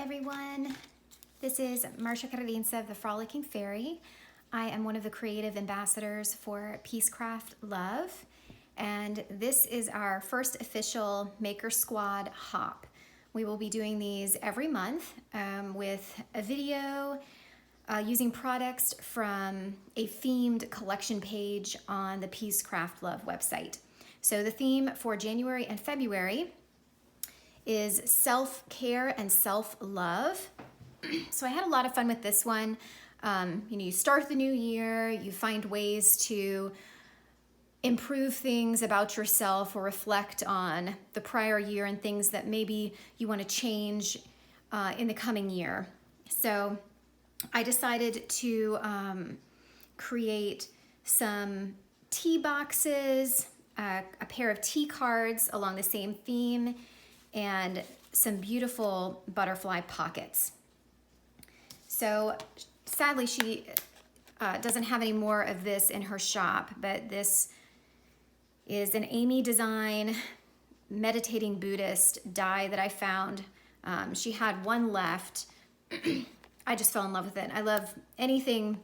everyone. This is Marcia of the Frolicking Fairy. I am one of the creative ambassadors for Peacecraft Love, and this is our first official MakerSquad Hop. We will be doing these every month with a video using products from a themed collection page on the Peacecraft Love website. So the theme for January and February is self-care and self-love. So I had a lot of fun with this one. You start the new year, you find ways to improve things about yourself or reflect on the prior year and things that maybe you want to change in the coming year. So I decided to create some tea boxes, a pair of tea cards along the same theme, and some beautiful butterfly pockets. So sadly, she doesn't have any more of this in her shop, but this is an Amy Design meditating Buddhist die that I found. She had one left. I just fell in love with it. I love anything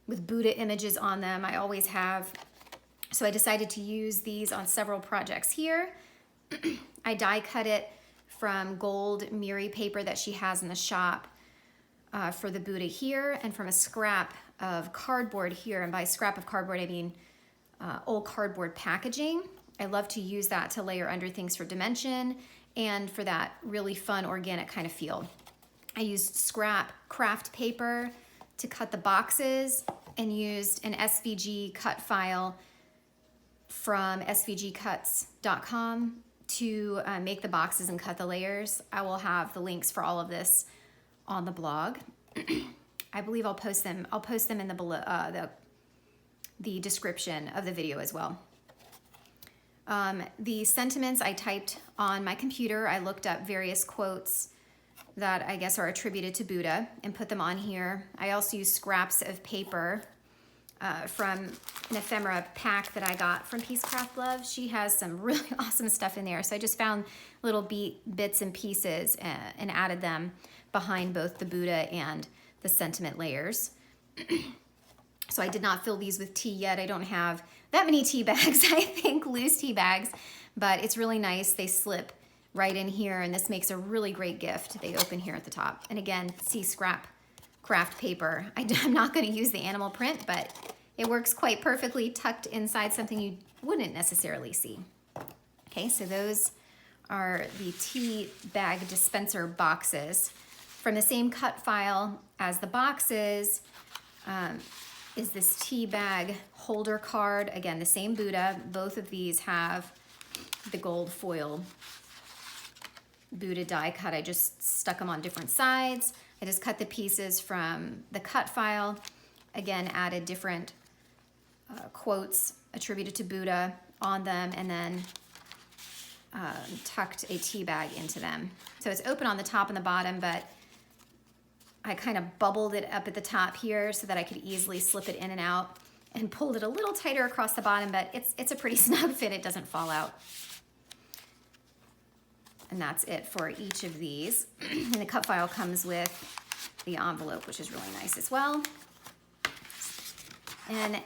with Buddha images on them. I always have. So I decided to use these on several projects here. I die cut it from gold Miri paper that she has in the shop for the Buddha here, and from a scrap of cardboard here. And by scrap of cardboard, I mean old cardboard packaging. I love to use that to layer under things for dimension and for that really fun organic kind of feel. I used scrap craft paper to cut the boxes and used an SVG cut file from svgcuts.com to make the boxes and cut the layers. I will have the links for all of this on the blog. I believe I'll post them. I'll post them in the below the description of the video as well. The sentiments I typed on my computer. I looked up various quotes that I guess are attributed to Buddha and put them on here. I also used scraps of paper from an ephemera pack that I got from Peacecraft Love. She has some really awesome stuff in there. So I just found little bits and pieces and added them behind both the Buddha and the sentiment layers. So I did not fill these with tea yet. I don't have that many tea bags, I think, loose tea bags, but it's really nice. They slip right in here, and this makes a really great gift. They open here at the top. And again, see scrap craft paper. I'm not going to use the animal print, but it works quite perfectly tucked inside something you wouldn't necessarily see. Okay, so those are the tea bag dispenser boxes. From the same cut file as the boxes is this tea bag holder card. Again, the same Buddha. Both of these have the gold foil Buddha die cut. I just stuck them on different sides. I just cut the pieces from the cut file. Again, added different quotes attributed to Buddha on them, and then tucked a tea bag into them. So it's open on the top and the bottom, but I kind of bubbled it up at the top here so that I could easily slip it in and out, and pulled it a little tighter across the bottom, but it's a pretty snug fit. It doesn't fall out. And that's it for each of these. And the cut file comes with the envelope, which is really nice as well. And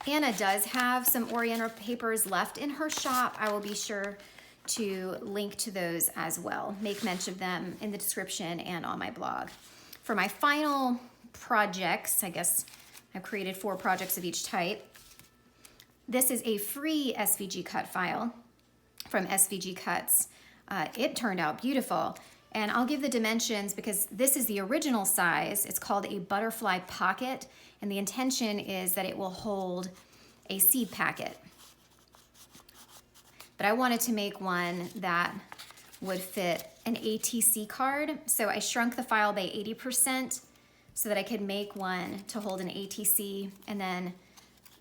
Anna does have some Oriental papers left in her shop. I will be sure to link to those as well. Make mention of them in the description and on my blog. For my final projects, I guess I've created 4 projects of each type. This is a free SVG cut file from SVG Cuts. It turned out beautiful. And I'll give the dimensions because this is the original size. It's called a butterfly pocket, and the intention is that it will hold a seed packet. But I wanted to make one that would fit an ATC card. So I shrunk the file by 80% so that I could make one to hold an ATC, and then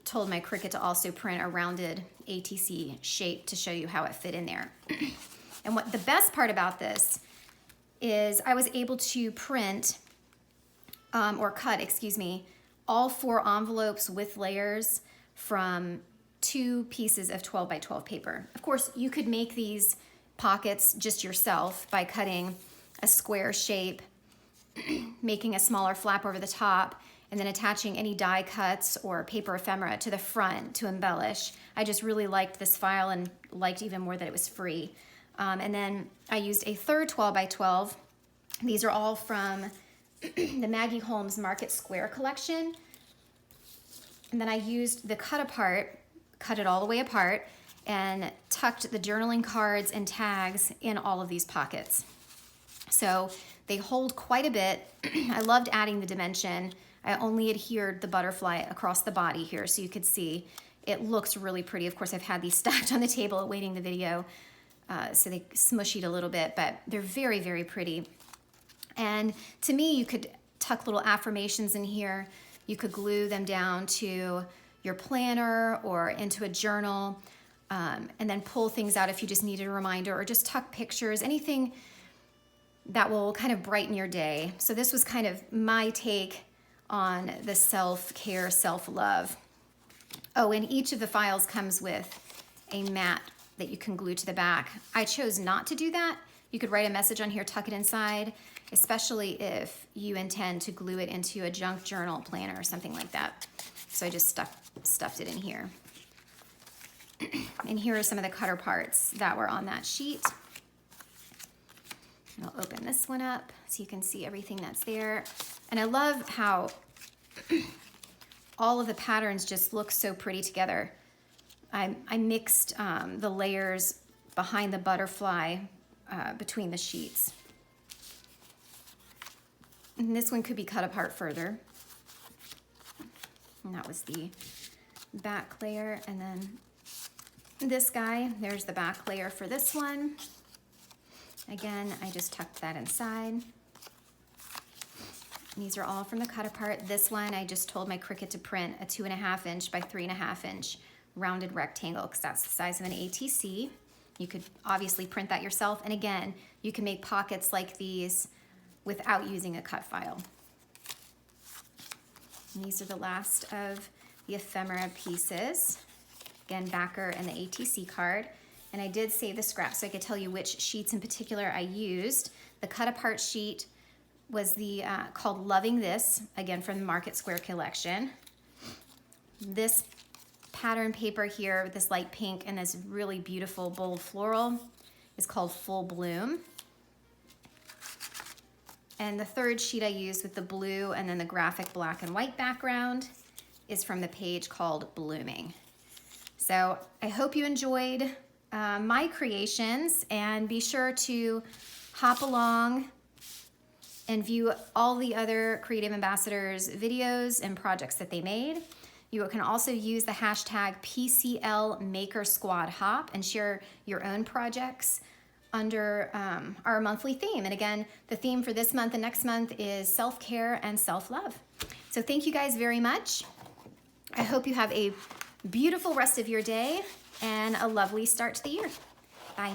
told my Cricut to also print a rounded ATC shape to show you how it fit in there. And what the best part about this is I was able to print, or cut, excuse me, all 4 envelopes with layers from 2 pieces of 12 by 12 paper. Of course, you could make these pockets just yourself by cutting a square shape making a smaller flap over the top, and then attaching any die cuts or paper ephemera to the front to embellish. I just really liked this file and liked even more that it was free. And then I used a third 12 by 12. These are all from the Maggie Holmes Market Square collection. And then I used the cut it all the way apart, and tucked the journaling cards and tags in all of these pockets. So they hold quite a bit. I loved adding the dimension. I only adhered the butterfly across the body here so you could see. It looks really pretty. Of course, I've had these stacked on the table awaiting the video, so they smushied a little bit, but they're very, very pretty. And to me, you could tuck little affirmations in here. You could glue them down to your planner or into a journal, and then pull things out if you just needed a reminder, or just tuck pictures, anything that will kind of brighten your day. So this was kind of my take on the self-care, self-love. Oh, and each of the files comes with a mat that you can glue to the back. I chose not to do that. You could write a message on here, tuck it inside, especially if you intend to glue it into a junk journal, planner, or something like that. So I just stuffed it in here. And here are some of the cutter parts that were on that sheet. And I'll open this one up so you can see everything that's there. And I love how all of the patterns just look so pretty together. I mixed the layers behind the butterfly between the sheets. And this one could be cut apart further. And that was the back layer. And then this guy, there's the back layer for this one. Again, I just tucked that inside. These are all from the cut apart. This one, I just told my Cricut to print a 2.5 inch by 3.5 inch rounded rectangle, because that's the size of an ATC. You could obviously print that yourself. And again, you can make pockets like these without using a cut file. And these are the last of the ephemera pieces. Again, backer and the ATC card. And I did save the scraps so I could tell you which sheets in particular I used. The cut apart sheet was the called Loving This, again from the Market Square collection. This pattern paper here with this light pink and this really beautiful bold floral is called Full Bloom. And the third sheet I used with the blue and then the graphic black and white background is from the page called Blooming. So I hope you enjoyed my creations, and be sure to hop along and view all the other Creative Ambassadors videos and projects that they made. You can also use the hashtag PCL MakerSquad Hop and share your own projects under our monthly theme. And again, the theme for this month and next month is self-care and self-love. So thank you guys very much. I hope you have a beautiful rest of your day and a lovely start to the year. Bye.